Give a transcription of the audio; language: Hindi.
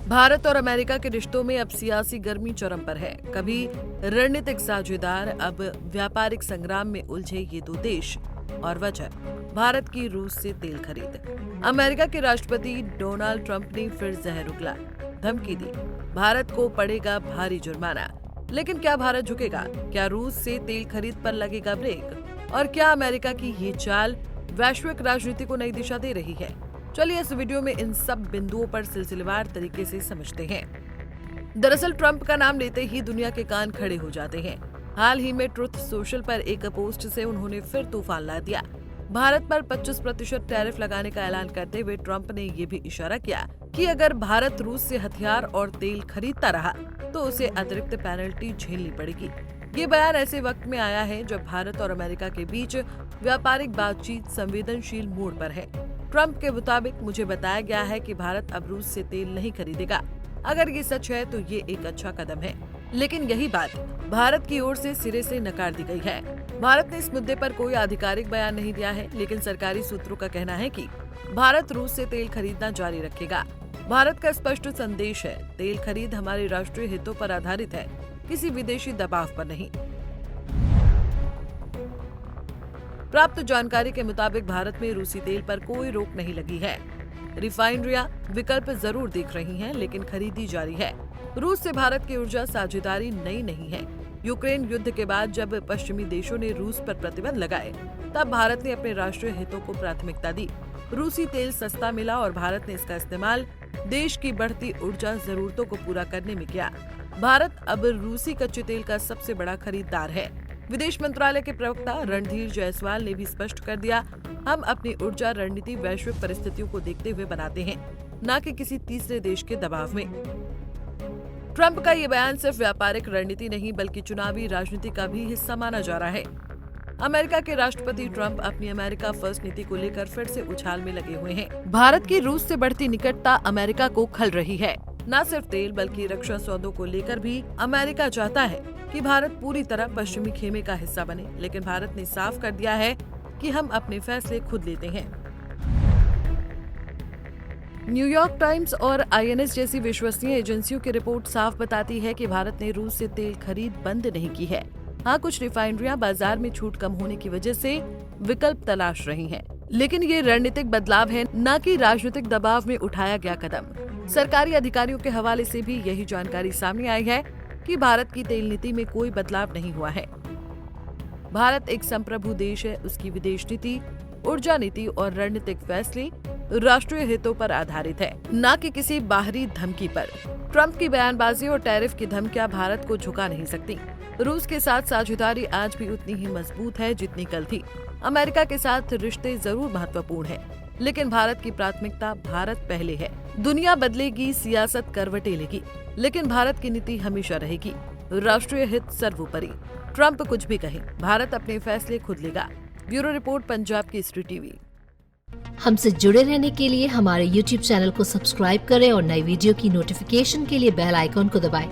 भारत और अमेरिका के रिश्तों में अब सियासी गर्मी चरम पर है। कभी रणनीतिक साझेदार, अब व्यापारिक संग्राम में उलझे ये दो देश। और वजह भारत की रूस से तेल खरीद। अमेरिका के राष्ट्रपति डोनाल्ड ट्रंप ने फिर जहर उगला, धमकी दी, भारत को पड़ेगा भारी जुर्माना। लेकिन क्या भारत झुकेगा? क्या रूस से तेल खरीद पर लगेगा ब्रेक? और क्या अमेरिका की ये चाल वैश्विक राजनीति को नई दिशा दे रही है? चलिए इस वीडियो में इन सब बिंदुओं पर सिलसिलेवार तरीके से समझते हैं। दरअसल ट्रंप का नाम लेते ही दुनिया के कान खड़े हो जाते हैं। हाल ही में ट्रुथ सोशल पर एक पोस्ट से उन्होंने फिर तूफान ला दिया। भारत पर 25% टैरिफ लगाने का ऐलान करते हुए ट्रंप ने ये भी इशारा किया कि अगर भारत रूस से हथियार और तेल खरीदता रहा तो उसे अतिरिक्त पेनल्टी झेलनी पड़ेगी। ये बयान ऐसे वक्त में आया है जब भारत और अमेरिका के बीच व्यापारिक बातचीत संवेदनशील मोड़ पर है। ट्रंप के मुताबिक, मुझे बताया गया है कि भारत अब रूस से तेल नहीं खरीदेगा। अगर ये सच है तो ये एक अच्छा कदम है, लेकिन यही बात भारत की ओर से सिरे से नकार दी गई है। भारत ने इस मुद्दे पर कोई आधिकारिक बयान नहीं दिया है, लेकिन सरकारी सूत्रों का कहना है कि भारत रूस से तेल खरीदना जारी रखेगा। भारत का स्पष्ट संदेश है, तेल खरीद हमारे राष्ट्रीय हितों पर आधारित है, किसी विदेशी दबाव पर नहीं। प्राप्त जानकारी के मुताबिक भारत में रूसी तेल पर कोई रोक नहीं लगी है। रिफाइनरियां विकल्प जरूर देख रही हैं, लेकिन खरीदी जारी है। रूस से भारत की ऊर्जा साझेदारी नई नहीं है। यूक्रेन युद्ध के बाद जब पश्चिमी देशों ने रूस पर प्रतिबंध लगाए, तब भारत ने अपने राष्ट्रीय हितों को प्राथमिकता दी। रूसी तेल सस्ता मिला और भारत ने इसका इस्तेमाल देश की बढ़ती ऊर्जा जरूरतों को पूरा करने में किया। भारत अब रूसी कच्चे तेल का सबसे बड़ा खरीदार है। विदेश मंत्रालय के प्रवक्ता रणधीर जायसवाल ने भी स्पष्ट कर दिया, हम अपनी ऊर्जा रणनीति वैश्विक परिस्थितियों को देखते हुए बनाते हैं, न कि किसी तीसरे देश के दबाव में। ट्रंप का ये बयान सिर्फ व्यापारिक रणनीति नहीं बल्कि चुनावी राजनीति का भी हिस्सा माना जा रहा है। अमेरिका के राष्ट्रपति ट्रंप अपनी अमेरिका फर्स्ट नीति को लेकर फिर से उछाल में लगे हुए हैं। भारत की रूस से बढ़ती निकटता अमेरिका को खल रही है। न सिर्फ तेल बल्कि रक्षा सौदों को लेकर भी अमेरिका चाहता है कि भारत पूरी तरह पश्चिमी खेमे का हिस्सा बने, लेकिन भारत ने साफ कर दिया है कि हम अपने फैसले खुद लेते हैं। न्यूयॉर्क टाइम्स और आईएनएस जैसी विश्वसनीय एजेंसियों की रिपोर्ट साफ बताती है कि भारत ने रूस से तेल खरीद बंद नहीं की है। हाँ, कुछ रिफाइनरियां बाजार में छूट कम होने की वजह से विकल्प तलाश रही हैं, लेकिन ये रणनीतिक बदलाव है, न कि राजनीतिक दबाव में उठाया गया कदम। सरकारी अधिकारियों के हवाले से भी यही जानकारी सामने आई है कि भारत की तेल नीति में कोई बदलाव नहीं हुआ है। भारत एक संप्रभु देश है, उसकी विदेश नीति, ऊर्जा नीति और रणनीतिक फैसले राष्ट्रीय हितों पर आधारित है, न कि किसी बाहरी धमकी पर। ट्रंप की बयानबाजी और टैरिफ की धमकियां भारत को झुका नहीं सकती। रूस के साथ साझेदारी आज भी उतनी ही मजबूत है जितनी कल थी। अमेरिका के साथ रिश्ते जरूर महत्वपूर्ण है, लेकिन भारत की प्राथमिकता भारत पहले है। दुनिया बदलेगी, सियासत करवटें लेगी, लेकिन भारत की नीति हमेशा रहेगी, राष्ट्रीय हित सर्वोपरि। ट्रंप कुछ भी कहे, भारत अपने फैसले खुद लेगा। Bureau report, Punjab Kesari TV. हमसे जुड़े रहने के लिए हमारे YouTube चैनल को सब्सक्राइब करें और नई वीडियो की नोटिफिकेशन के लिए बेल आइकॉन को दबाएं।